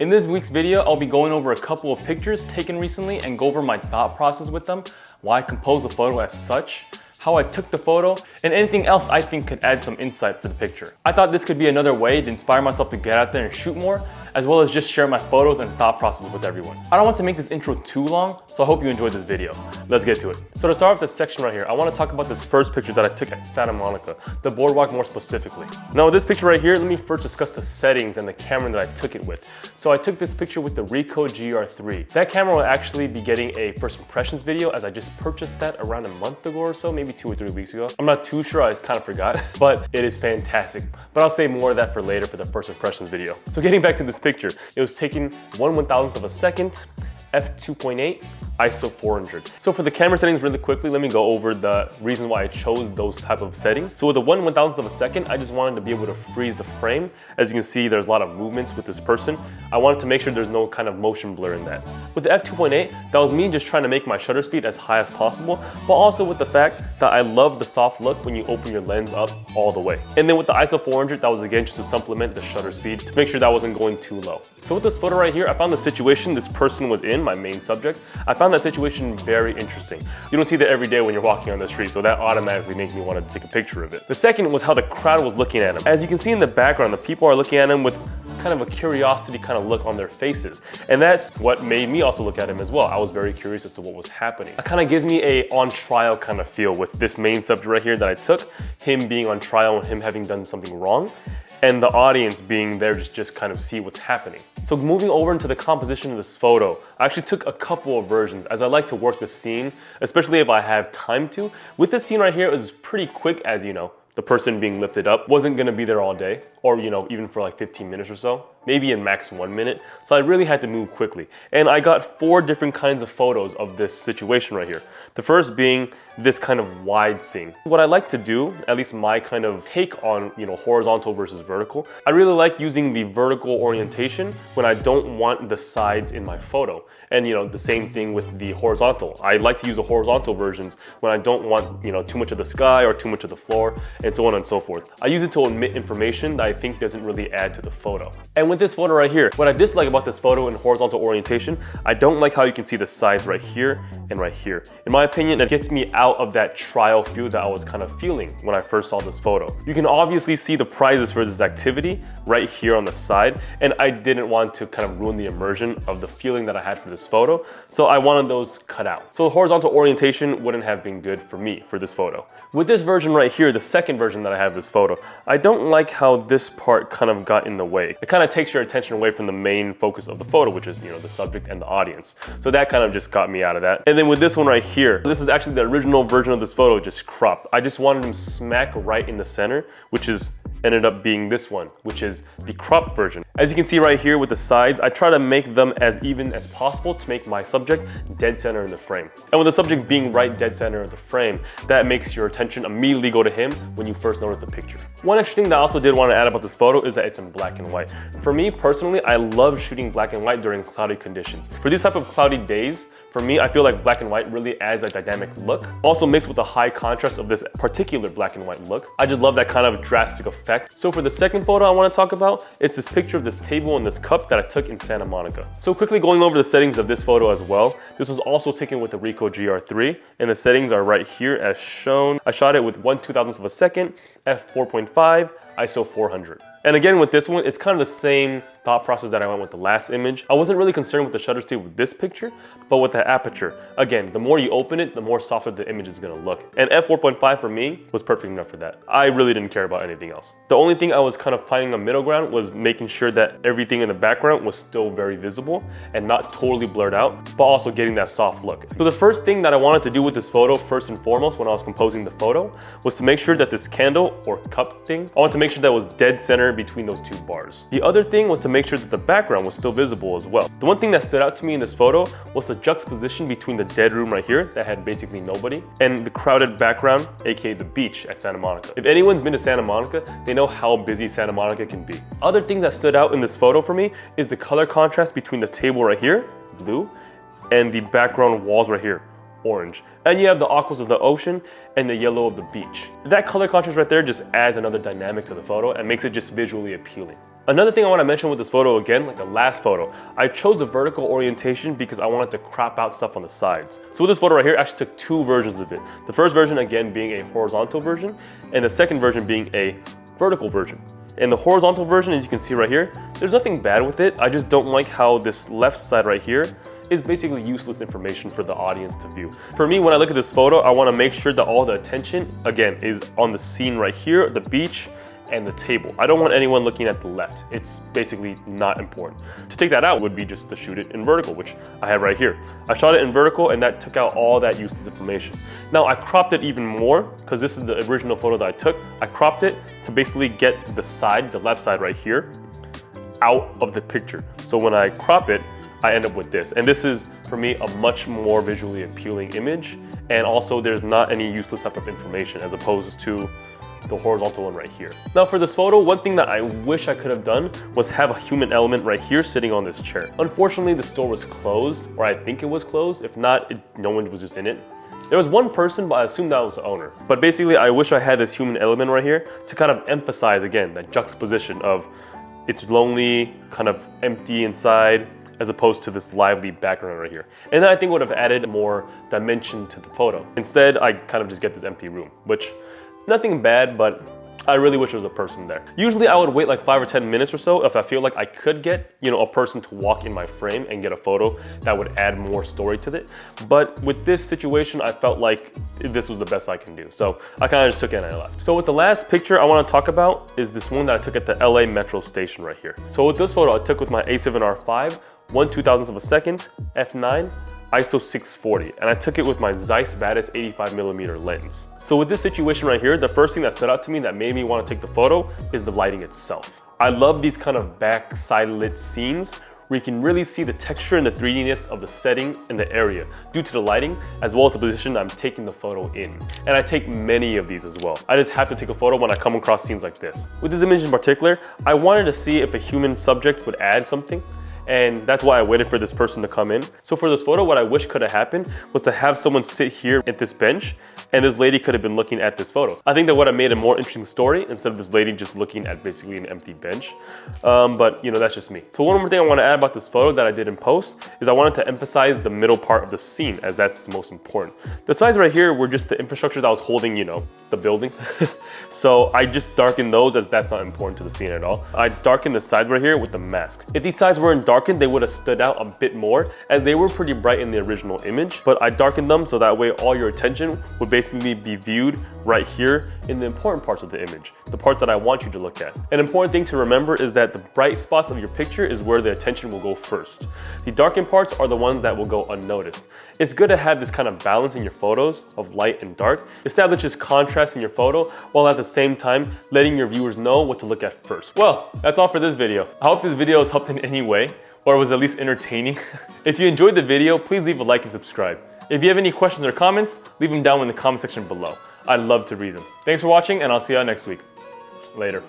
In this week's video, I'll be going over a couple of pictures taken recently and go over my thought process with them, why I composed the photo as such, how I took the photo, and anything else I think could add some insight for the picture. I thought this could be another way to inspire myself to get out there and shoot more, as well as just share my photos and thought process with everyone. I don't want to make this intro too long, so I hope you enjoyed this video. Let's get to it. So to start off this section right here, I want to talk about this first picture that I took at Santa Monica, the boardwalk more specifically. Now with this picture right here, let me first discuss the settings and the camera that I took it with. So I took this picture with the Ricoh GR3. That camera will actually be getting a first impressions video as I just purchased that around a month ago or so, maybe 2 or 3 weeks ago. I'm not too sure, I kind of forgot, but it is fantastic. But I'll say more of that for later for the first impressions video. So getting back to this picture, it was taken 1/1000th of a second, f2.8, ISO 400. So for the camera settings really quickly, let me go over the reason why I chose those type of settings. So with the 1/1000th of a second, I just wanted to be able to freeze the frame. As you can see, there's a lot of movements with this person. I wanted to make sure there's no kind of motion blur in that. With the f2.8, that was me just trying to make my shutter speed as high as possible, but also with the fact that I love the soft look when you open your lens up all the way. And then with the ISO 400, that was again just to supplement the shutter speed to make sure that wasn't going too low. So with this photo right here, I found the situation this person was in, my main subject. I found that situation very interesting. You don't see that every day when you're walking on the street, so that automatically made me want to take a picture of it. The second was how the crowd was looking at him. As you can see in the background, the people are looking at him with kind of a curiosity kind of look on their faces. And that's what made me also look at him as well. I was very curious as to what was happening. It kind of gives me a on trial kind of feel with this main subject right here that I took, him being on trial and him having done something wrong, and the audience being there to just kind of see what's happening. So moving over into the composition of this photo, I actually took a couple of versions as I like to work the scene, especially if I have time to. With this scene right here, it was pretty quick, as you know. The person being lifted up wasn't gonna be there all day, or even for like 15 minutes or so, maybe in max 1 minute. So I really had to move quickly. And I got 4 different kinds of photos of this situation right here. The first being this kind of wide scene. What I like to do, at least my kind of take on horizontal versus vertical, I really like using the vertical orientation when I don't want the sides in my photo. And the same thing with the horizontal. I like to use the horizontal versions when I don't want too much of the sky or too much of the floor, and so on and so forth. I use it to omit information that I think doesn't really add to the photo. And with this photo right here, what I dislike about this photo in horizontal orientation, I don't like how you can see the sides right here and right here. In my opinion, it gets me out of that trial feel that I was kind of feeling when I first saw this photo. You can obviously see the prizes for this activity right here on the side, and I didn't want to kind of ruin the immersion of the feeling that I had for this photo, so I wanted those cut out. So horizontal orientation wouldn't have been good for me for this photo. With this version right here, the second version that I have of this photo, I don't like how this part kind of got in the way. It kind of takes your attention away from the main focus of the photo, which is the subject and the audience. So that kind of just got me out of that. And then with this one right here, this is actually the original version of this photo just cropped. I just wanted him smack right in the center, which ended up being this one, which is the cropped version. As you can see right here with the sides, I try to make them as even as possible to make my subject dead center in the frame. And with the subject being right dead center of the frame, that makes your attention immediately go to him when you first notice the picture. One extra thing that I also did want to add about this photo is that it's in black and white. For me personally, I love shooting black and white during cloudy conditions. For these type of cloudy days, for me, I feel like black and white really adds a dynamic look. Also mixed with the high contrast of this particular black and white look. I just love that kind of drastic effect. So for the second photo I want to talk about, it's this picture of this table and this cup that I took in Santa Monica. So quickly going over the settings of this photo as well. This was also taken with the Ricoh GR3, and the settings are right here as shown. I shot it with 1/2000th of a second, f4.5, ISO 400. And again with this one, it's kind of the same thought process that I went with the last image. I wasn't really concerned with the shutter speed with this picture, but with the aperture. Again, the more you open it, the more softer the image is gonna look. And f4.5 for me was perfect enough for that. I really didn't care about anything else. The only thing I was kind of finding a middle ground was making sure that everything in the background was still very visible and not totally blurred out, but also getting that soft look. So the first thing that I wanted to do with this photo, first and foremost, when I was composing the photo, was to make sure that this candle or cup thing, I wanted to make sure that was dead center between those 2 bars. The other thing was to make sure that the background was still visible as well. The one thing that stood out to me in this photo was the juxtaposition between the dead room right here that had basically nobody and the crowded background, aka the beach at Santa Monica. If anyone's been to Santa Monica, they know how busy Santa Monica can be. Other things that stood out in this photo for me is the color contrast between the table right here, blue, and the background walls right here, orange. And you have the aquas of the ocean and the yellow of the beach. That color contrast right there just adds another dynamic to the photo and makes it just visually appealing. Another thing I want to mention with this photo again, like the last photo, I chose a vertical orientation because I wanted to crop out stuff on the sides. So with this photo right here, I actually took two versions of it. The first version again being a horizontal version, and the second version being a vertical version. And the horizontal version, as you can see right here, there's nothing bad with it. I just don't like how this left side right here is basically useless information for the audience to view. For me, when I look at this photo, I want to make sure that all the attention, again, is on the scene right here, the beach, and the table. I don't want anyone looking at the left. It's basically not important. To take that out would be just to shoot it in vertical, which I have right here. I shot it in vertical and that took out all that useless information. Now I cropped it even more because this is the original photo that I took. I cropped it to basically get the side, the left side right here, out of the picture. So when I crop it, I end up with this. And this is, for me, a much more visually appealing image. And also there's not any useless type of information as opposed to the horizontal one right here. Now for this photo, one thing that I wish I could have done was have a human element right here sitting on this chair. Unfortunately, the store was closed, or I think it was closed. If not, no one was just in it. There was one person, but I assumed that was the owner. But basically, I wish I had this human element right here to kind of emphasize, again, that juxtaposition of it's lonely, kind of empty inside, as opposed to this lively background right here. And then I think would have added more dimension to the photo. Instead, I kind of just get this empty room, which nothing bad, but I really wish there was a person there. Usually I would wait like 5 or 10 minutes or so if I feel like I could get, a person to walk in my frame and get a photo that would add more story to it. But with this situation, I felt like this was the best I can do. So I kind of just took it and I left. So with the last picture I want to talk about is this one that I took at the LA Metro station right here. So with this photo I took with my A7R5, 1/2000th of a second, f9, ISO 640, and I took it with my Zeiss Vatis 85mm lens. So with this situation right here, the first thing that stood out to me that made me want to take the photo is the lighting itself. I love these kind of back side lit scenes where you can really see the texture and the 3D-ness of the setting and the area due to the lighting, as well as the position I'm taking the photo in. And I take many of these as well. I just have to take a photo when I come across scenes like this. With this image in particular, I wanted to see if a human subject would add something, and that's why I waited for this person to come in. So for this photo, what I wish could have happened was to have someone sit here at this bench and this lady could have been looking at this photo. I think that would have made a more interesting story instead of this lady just looking at basically an empty bench. But that's just me. So one more thing I want to add about this photo that I did in post is I wanted to emphasize the middle part of the scene as that's the most important. The sides right here were just the infrastructure that was holding, the building. So I just darkened those as that's not important to the scene at all. I darkened the sides right here with the mask. If these sides weren't darkened, they would have stood out a bit more as they were pretty bright in the original image, but I darkened them so that way all your attention would basically be viewed right here in the important parts of the image, the part that I want you to look at. An important thing to remember is that the bright spots of your picture is where the attention will go first. The darkened parts are the ones that will go unnoticed. It's good to have this kind of balance in your photos of light and dark, establishes contrast in your photo, while at the same time letting your viewers know what to look at first. Well, that's all for this video. I hope this video has helped in any way, or was at least entertaining. If you enjoyed the video, please leave a like and subscribe. If you have any questions or comments, leave them down in the comment section below. I'd love to read them. Thanks for watching, and I'll see you all next week. Later.